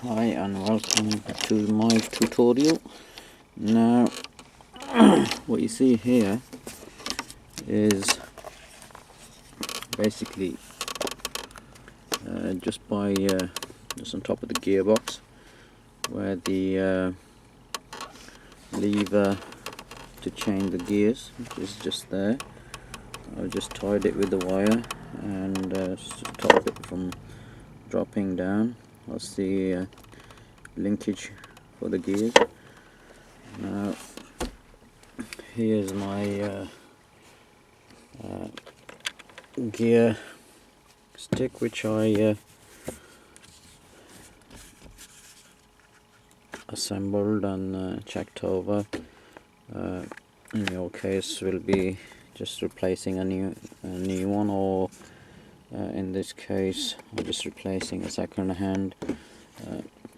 Hi and welcome to my tutorial. Now what you see here is basically just on top of the gearbox where the lever to change the gears is just there. I've just tied it with the wire and stop it from dropping down. That's the linkage for the gears. Now here's my gear stick, which I assembled and checked over. In your case will be just replacing a new one, or in this case I'm just replacing a second hand.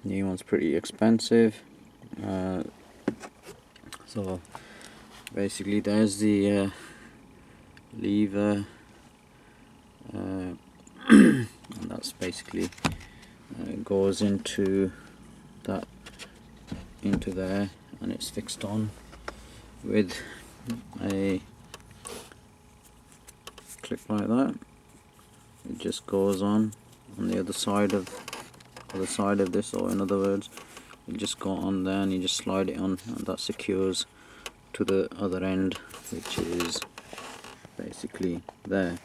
New one's pretty expensive, so basically there's the lever, and that's basically goes into there, and it's fixed on with a clip like that. It just goes on the other side of this, or in other words, you just go on there and you just slide it on, and that secures to the other end, which is basically there.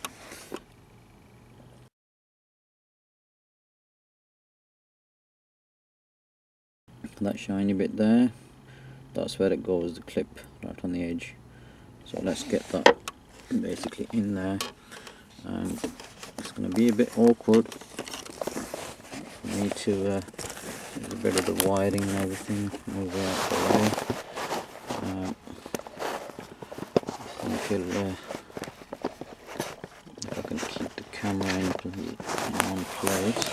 That shiny bit there, that's where it goes, the clip right on the edge. So let's get that basically in there, and it's going to be a bit awkward for me to there's a bit of the wiring and everything over out the way. I think if I can keep the camera in one place,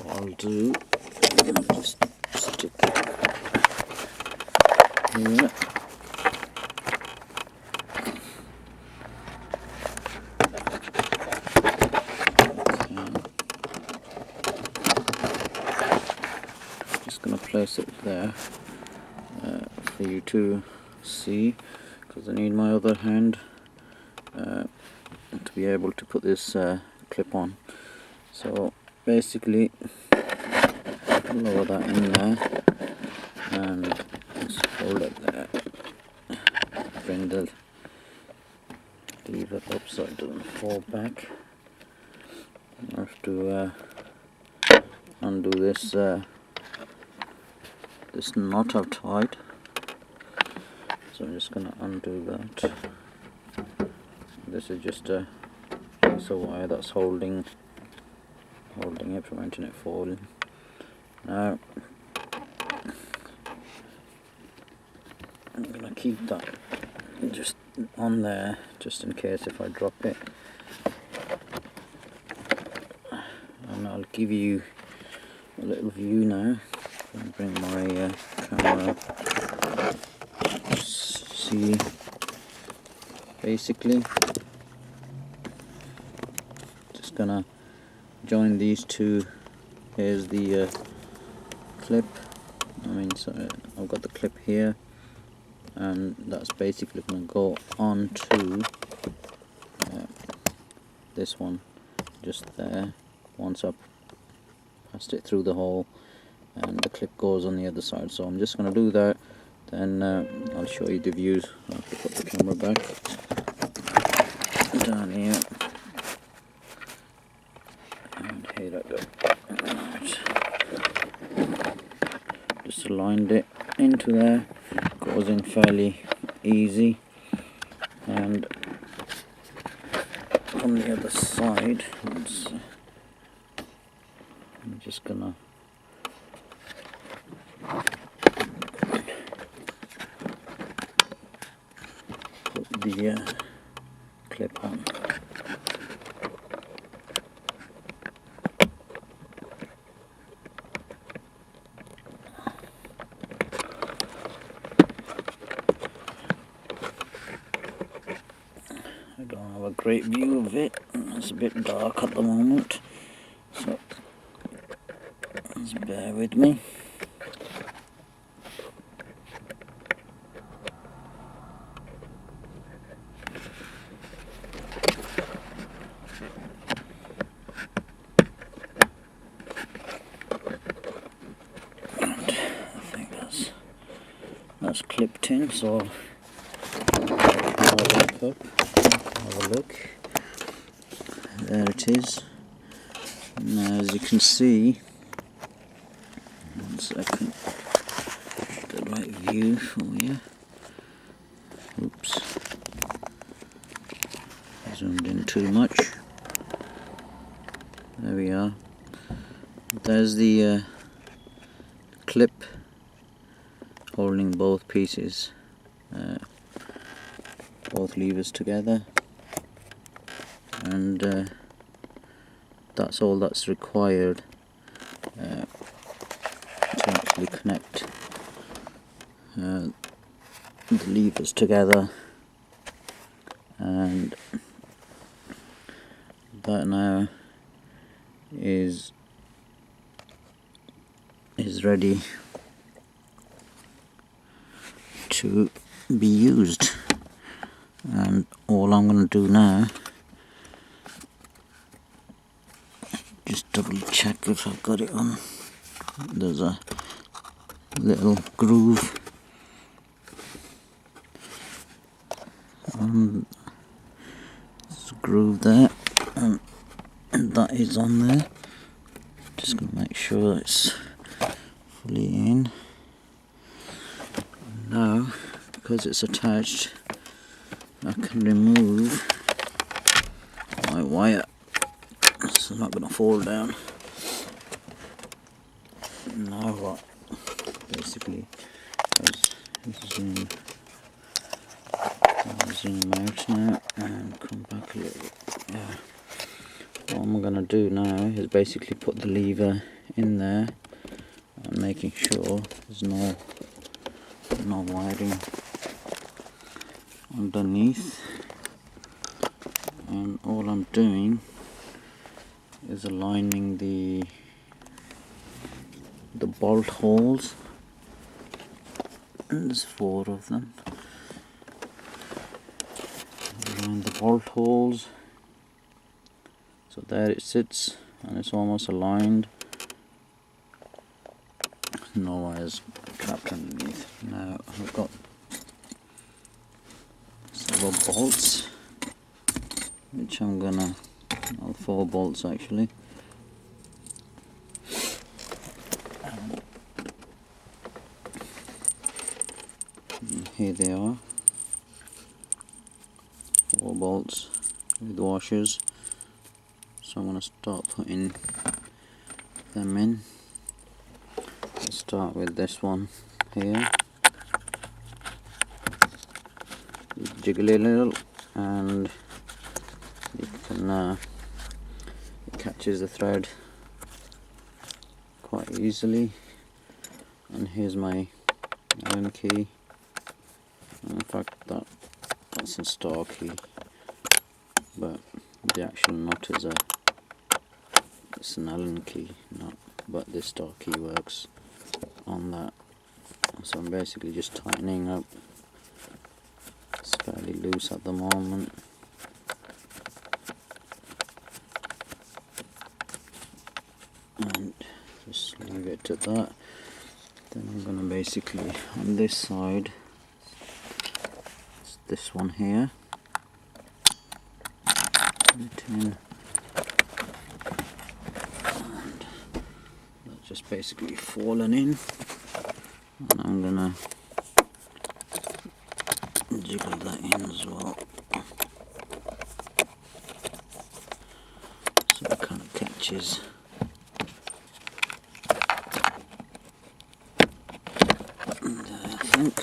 what I'll do, I'll just stick it here. Just going to place it there for you to see, because I need my other hand to be able to put this clip on. So basically lower that in there and just hold it there, bring the lever up so it doesn't fall back. I have to undo this this knot I've tied, so I'm just going to undo that. This is just a piece of wire that's holding it, preventing it falling. Now I'm going to keep that just on there, just in case if I drop it, and I'll give you a little view now. I'll bring my camera up. See, basically just gonna join these two. Here's the clip, so I've got the clip here, and that's basically going to go on to this one just there. Once I've passed it through the hole, and the clip goes on the other side. So I'm just going to do that, then I'll show you the views. I'll have to put the camera back down here, and here I go. Right. Just aligned it into there, goes in fairly easy, and from the other side, I'm just gonna put the clip on. I don't have a great view of it, it's a bit dark at the moment, so Just bear with me. That's clipped in, so I'll wrap up, have a look. There it is. Now, as you can see, 1 second, the right view for you. Oops, zoomed in too much. There we are. There's the clip holding both pieces, both levers together, and that's all that's required to actually connect the levers together, and that now is ready to be used. And all I'm going to do now, just double check if I've got it on. There's a little groove there's a groove there, and that is on there. Just going to make sure it's fully in. Now, because it's attached, I can remove my wire, so it's not going to fall down. Now what? Basically, zoom out now and come back a little bit. Yeah. What I'm going to do now is basically put the lever in there and making sure there's no wiring underneath, and all I'm doing is aligning the bolt holes, and there's 4 of them. Align the bolt holes, so there it sits and it's almost aligned. No wires trapped underneath. Now I've got several bolts, which I'm gonna, 4 bolts actually. And here they are, 4 bolts with washers. So I'm gonna start putting them in. Let's start with this one here. Jiggle it a little, and you can it catches the thread quite easily. And here's my Allen key. In fact, that's a star key, but the actual nut is it's an Allen key nut, but this star key works on that. So I'm basically just tightening up. It's fairly loose at the moment. And just leave it to that. Then I'm going to basically, on this side, it's this one here, put it in, and that's just basically fallen in. And I'm going to jiggle that in as well, so it kind of catches. There, I think.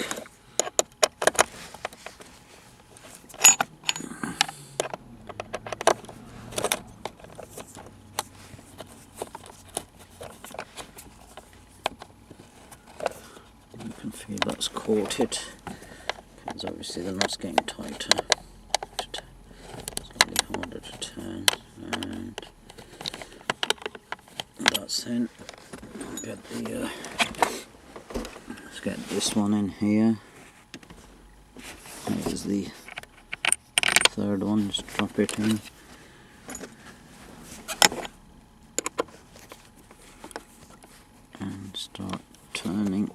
You can feel that's caught it, because obviously the nut's getting tighter. Slightly harder to turn, and that's in. Let's get this one in here. Here's the third one, just drop it in. And start turning.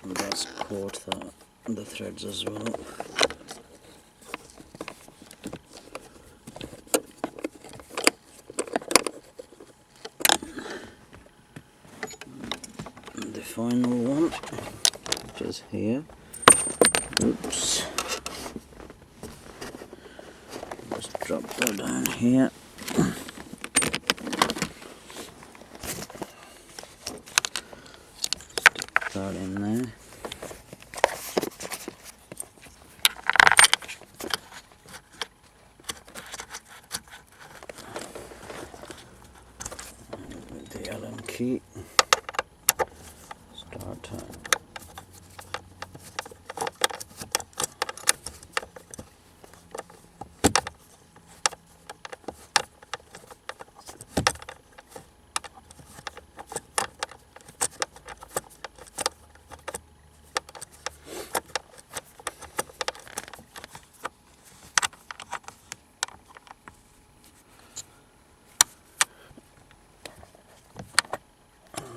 And that's caught the threads as well. The final one, which is here. Oops. Just drop that down here. Stick that in there. And with the Allen key. Start turning.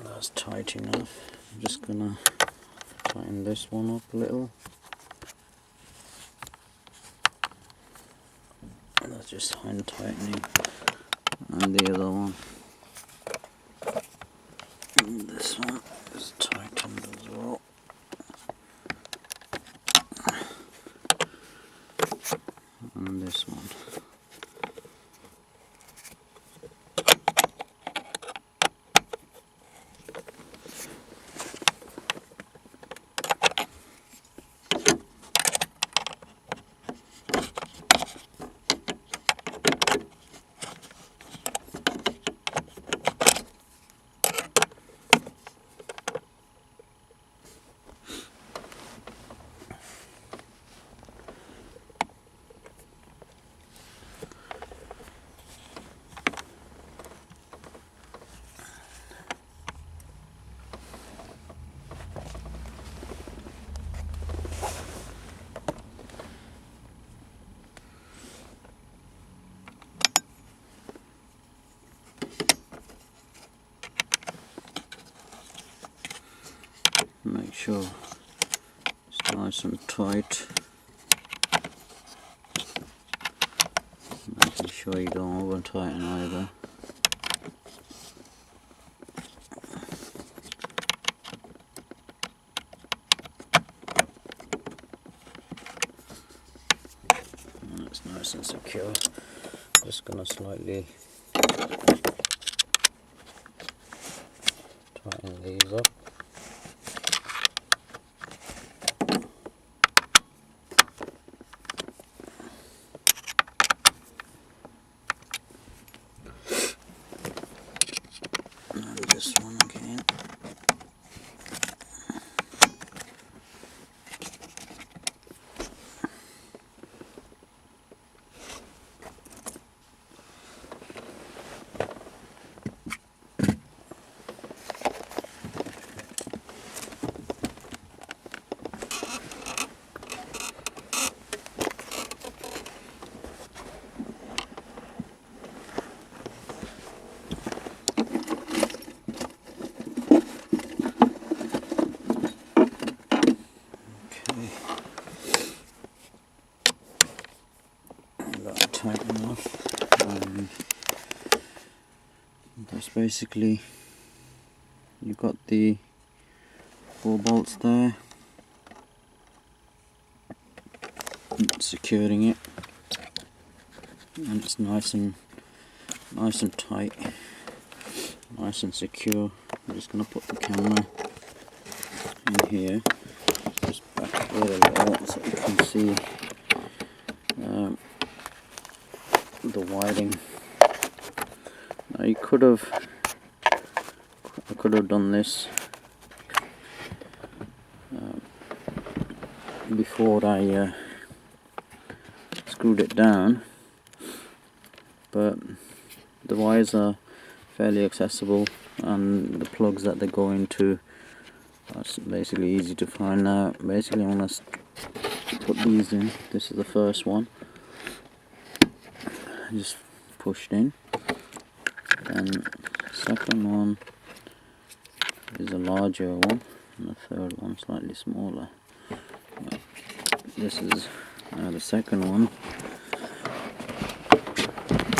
That's tight enough. I'm just gonna tighten this one up a little. And that's just hand tightening. And the other one. And this one is tightened as well. And this one. Make sure it's nice and tight. Making sure you don't over tighten either. And it's nice and secure. Just gonna slightly tighten these up. And this one again. Tight enough. That's basically, you've got the 4 bolts there securing it, and it's nice and tight, nice and secure. I'm just going to put the camera in here, just back a little so you can see the wiring. Now I could have done this before I screwed it down, but the wires are fairly accessible, and the plugs that they go into are basically easy to find out. Basically I'm going to put these in. This is the first one, just pushed in, and second one is a larger one, and the third one slightly smaller. This is the second one,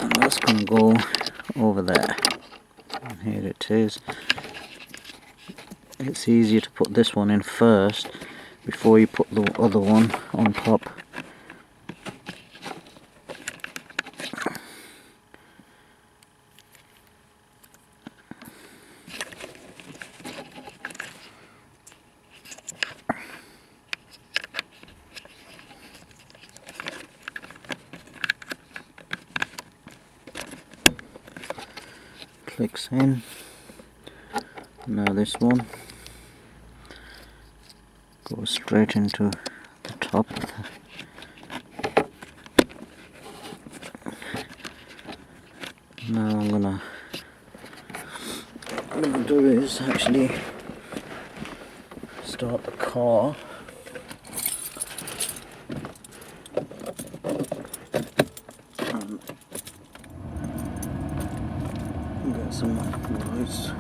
and that's going to go over there, and here it is. It's easier to put this one in first before you put the other one on top. Clicks in. Now this one goes straight into the top. Now what I'm gonna do is actually start the car. Get some lights,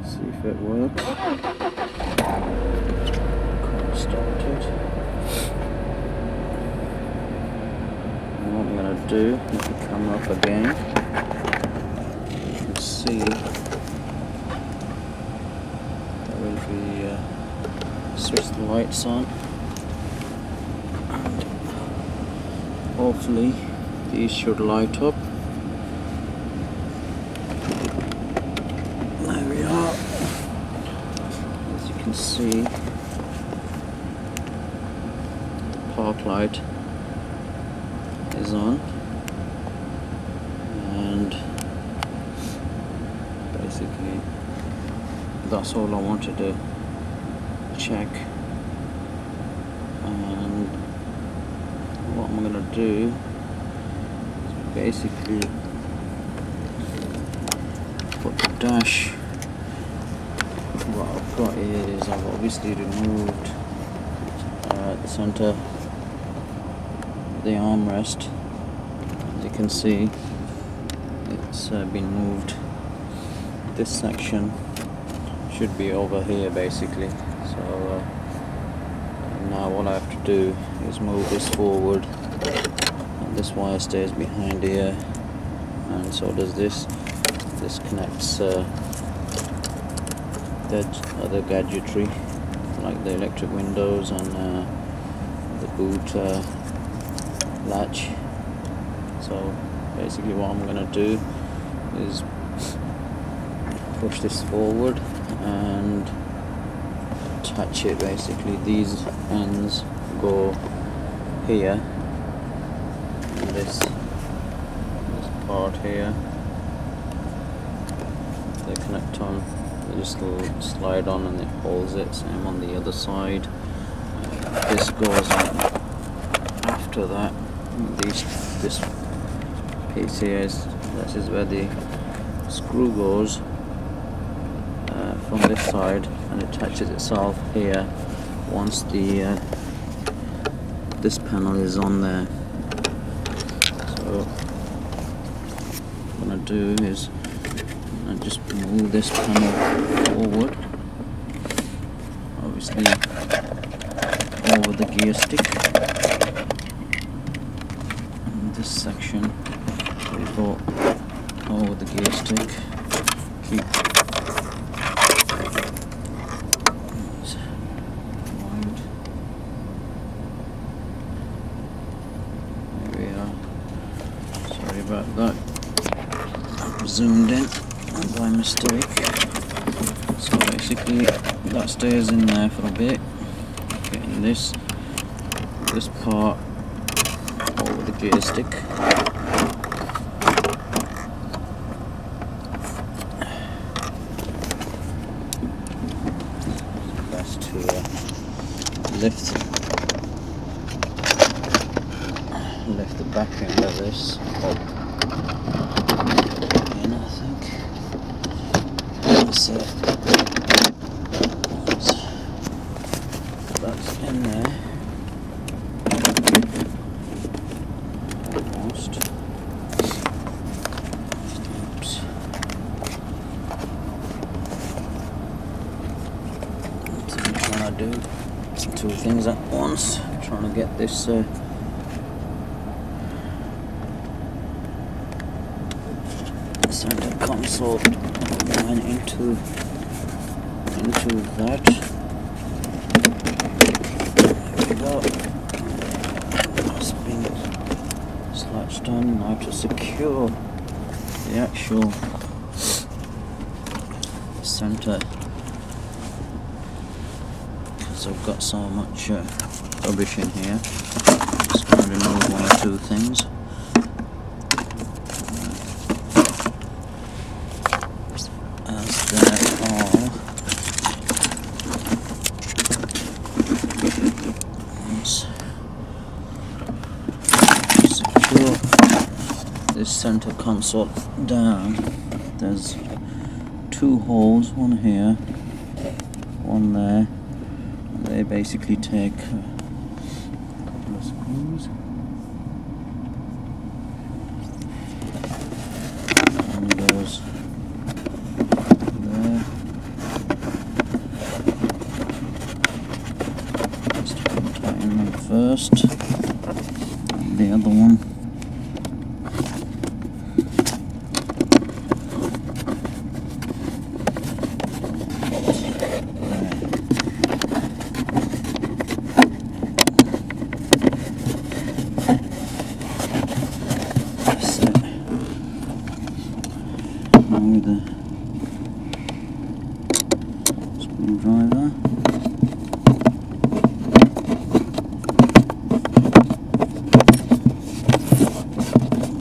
see if it works. Car started. And what I'm going to do, put the camera up again. You can see that if we switch the lights on, and hopefully these should light up. There we are. As you can see, the park light is on, and basically that's all I wanted to check. And what I'm going to do is basically put the dash. What I've got is I've obviously removed the center, the armrest. As you can see, it's been moved. This section should be over here basically. So now what I have to do is move this forward, and this wire stays behind here, and so does this. This connects the other gadgetry like the electric windows and the boot latch. So basically what I'm going to do is push this forward and attach it. Basically these ends go here, and this part here, they connect on. They just slide on and it holds it. Same on the other side. This goes on after that. This piece here is, this is where the screw goes from this side, and it attaches itself here once the this panel is on there. So what I'm going to do is just move this panel forward, obviously over the gear stick, and this section will go over the gear stick. Keep wide. There we are. Sorry about that. I've zoomed in by mistake. So basically that stays in there for a bit, getting this part over the gear stick. Best this up in, I think. That's in there. Almost. Oops. I'm trying to do two things at once. I'm trying to get this center console line into that. There we go. That's been slashed on. Now to secure the actual center, because I've got so much rubbish in here. Just going to remove one or two things. As there are, let's secure this center console down. There's two holes, one here, one there. And they basically take a couple of screws. And goes there. Just tighten them first. And the other one. With the screwdriver.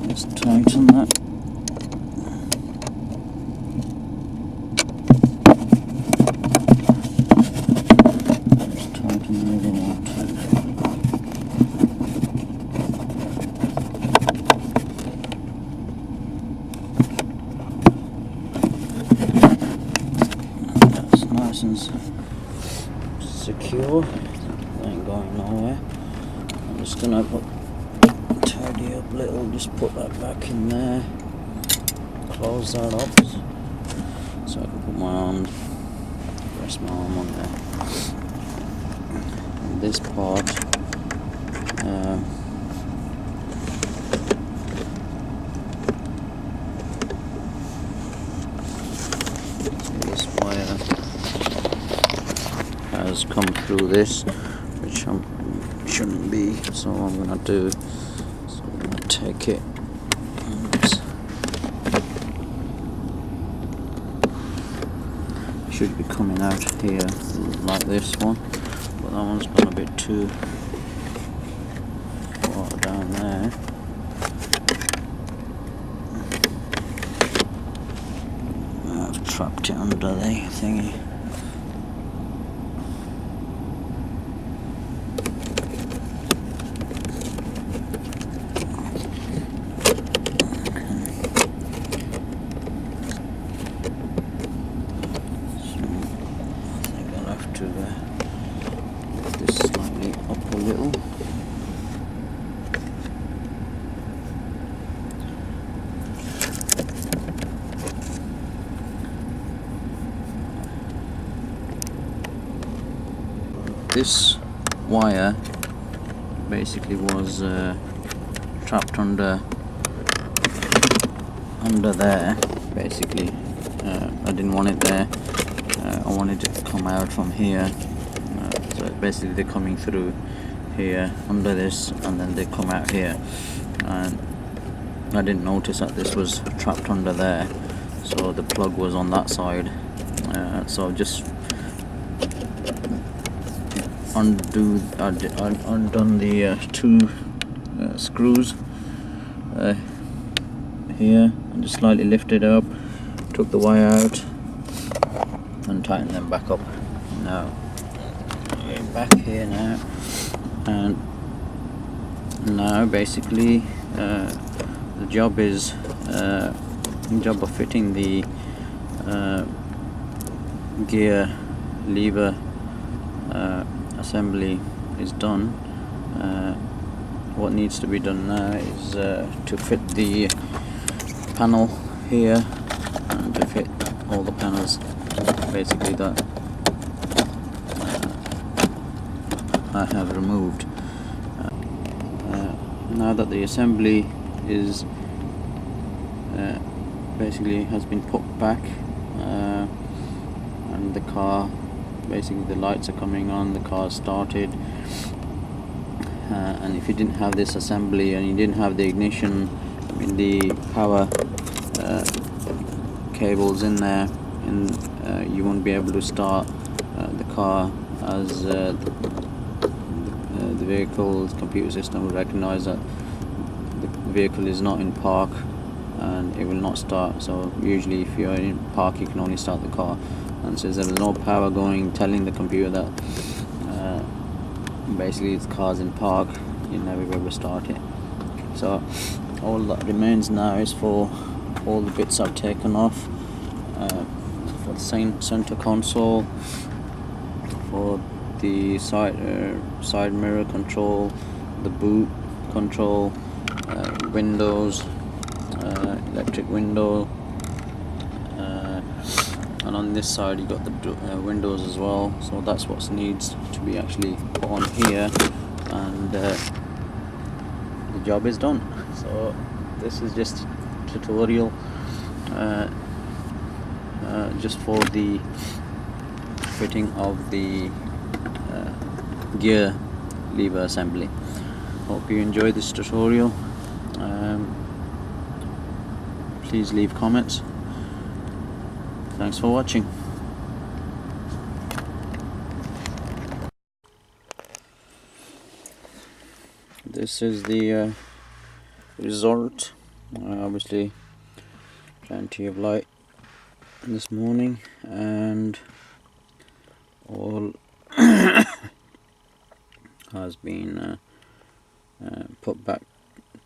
Let's tighten that. Let's tighten the other one too. Nice and secure, ain't going nowhere. I'm just gonna tidy up a little, just put that back in there, close that up so I can put my arm, rest my arm on there. And this part, this wire has come through this, which shouldn't be, so I'm gonna do, so I'm gonna take it and should be coming out here like this one, but that one's gone a bit too far down there. I've trapped it under the thingy. Lift this slightly up a little. This wire basically was trapped under there. Basically, I didn't want it there. I wanted it to come out from here. So basically they're coming through here under this, and then they come out here. And I didn't notice that this was trapped under there, so the plug was on that side. So I've just undone the two screws here, and just slightly lifted up, took the wire out and tightened them back up. Now back here now, and now basically the job of fitting the gear lever assembly is done. What needs to be done now is to fit the panel here and to fit all the panels basically that I have removed. Now that the assembly is basically has been put back, and the car, basically the lights are coming on, the car started, and if you didn't have this assembly and you didn't have the ignition, the power cables in there, and you won't be able to start the car, as the vehicle's computer system will recognize that the vehicle is not in park and it will not start. So usually if you're in park you can only start the car, and since there is no power going telling the computer that basically the car's in park, you'll never be able to start it. So all that remains now is for all the bits I've taken off, for the center console, for the side mirror control, the boot control, windows, electric window, and on this side you got the windows as well. So that's what needs to be actually put on here, and the job is done. So this is just a tutorial just for the fitting of the gear lever assembly. Hope you enjoyed this tutorial. Please leave comments. Thanks for watching. This is the result. Obviously plenty of light this morning, and all has been put back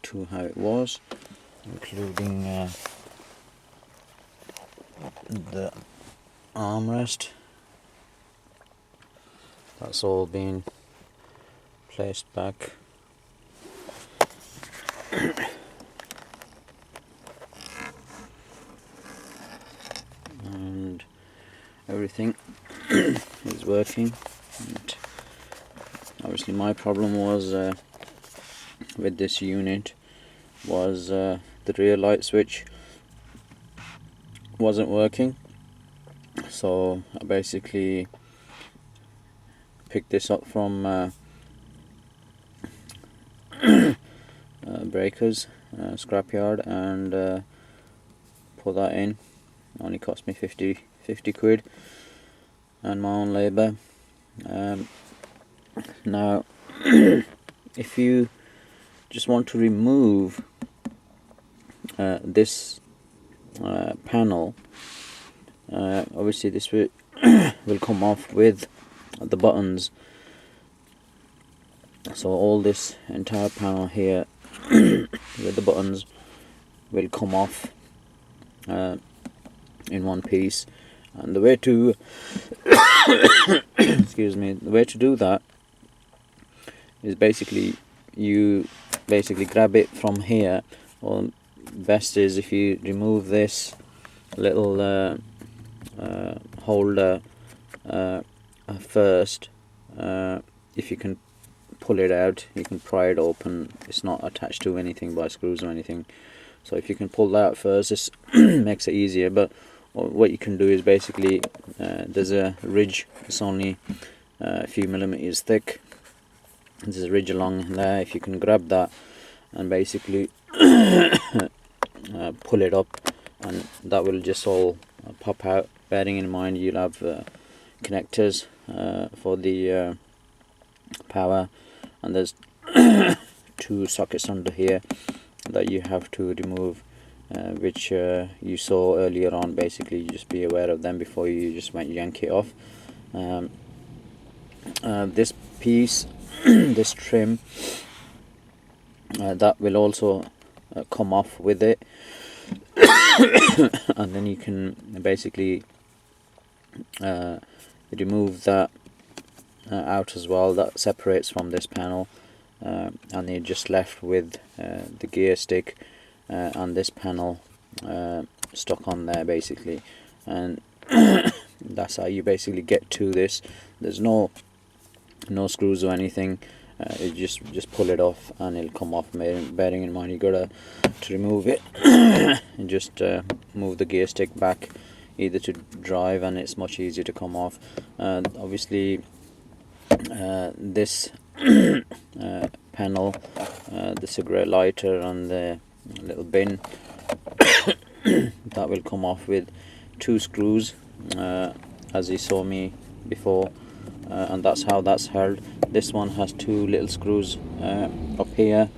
to how it was, including the armrest. That's all been placed back. And everything is working. And obviously my problem was with this unit was the rear light switch wasn't working, so I basically picked this up from Breakers scrapyard and put that in. Only cost me 50 quid and my own labour. Now if you just want to remove this panel, obviously this will come off with the buttons. So all this entire panel here with the buttons will come off in one piece, and the way to excuse me, the way to do that is basically you grab it from here, or best is if you remove this little holder first. If you can pull it out, you can pry it open. It's not attached to anything by screws or anything, so if you can pull that out first, this makes it easier. But what you can do is basically there's a ridge, it's only a few millimeters thick. There's a ridge along there. If you can grab that and basically pull it up, and that will just all pop out. Bearing in mind you'll have connectors for the power, and there's 2 sockets under here that you have to remove, which you saw earlier on. Basically you just be aware of them before you just might yank it off. This piece this trim that will also come off with it. And then you can basically remove that out as well, that separates from this panel, and you're just left with the gear stick and this panel stuck on there basically. And that's how you basically get to this. There's no screws or anything. You just pull it off and it'll come off. Bearing in mind you gotta to remove it and just move the gear stick back either to drive, and it's much easier to come off. Obviously this panel, the cigarette lighter and the little bin that will come off with 2 screws, as you saw me before, and that's how that's held. This one has 2 little screws up here.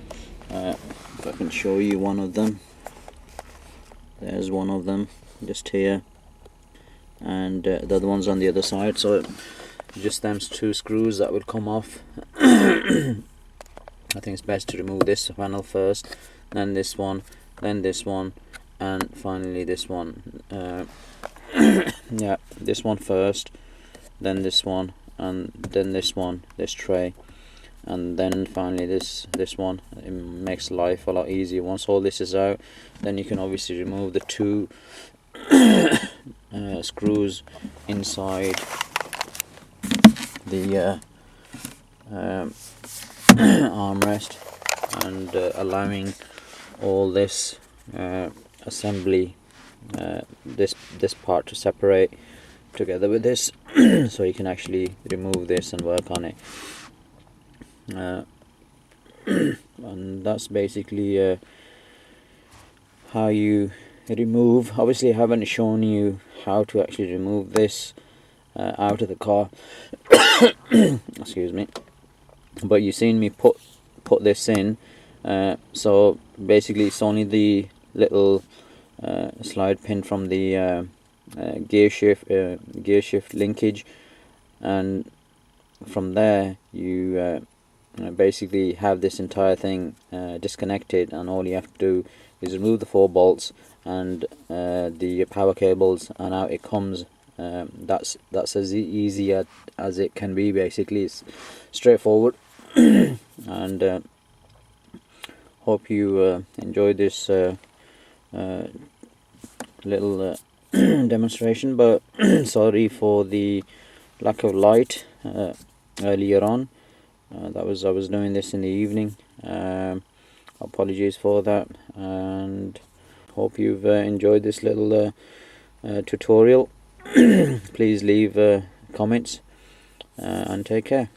If I can show you one of them, there's one of them just here, and the other one's on the other side. So just them 2 screws that would come off. I think it's best to remove this panel first, then this one, then this one, and finally this one. Yeah, this one first, then this one, and then this one, this tray, and then finally this one. It makes life a lot easier. Once all this is out, then you can obviously remove the 2 screws inside the armrest, and allowing all this assembly, this part to separate together with this, so you can actually remove this and work on it. And that's basically how you remove. Obviously I haven't shown you how to actually remove this out of the car. Excuse me, but you've seen me put this in. So basically it's only the little slide pin from the gear shift linkage, and from there you basically have this entire thing disconnected, and all you have to do is remove the 4 bolts and the power cables, and out it comes. That's as easy as it can be. Basically it's straightforward. And hope you enjoyed this little demonstration, but sorry for the lack of light earlier on. I was doing this in the evening. Apologies for that, and hope you've enjoyed this little tutorial. Please leave comments, and take care.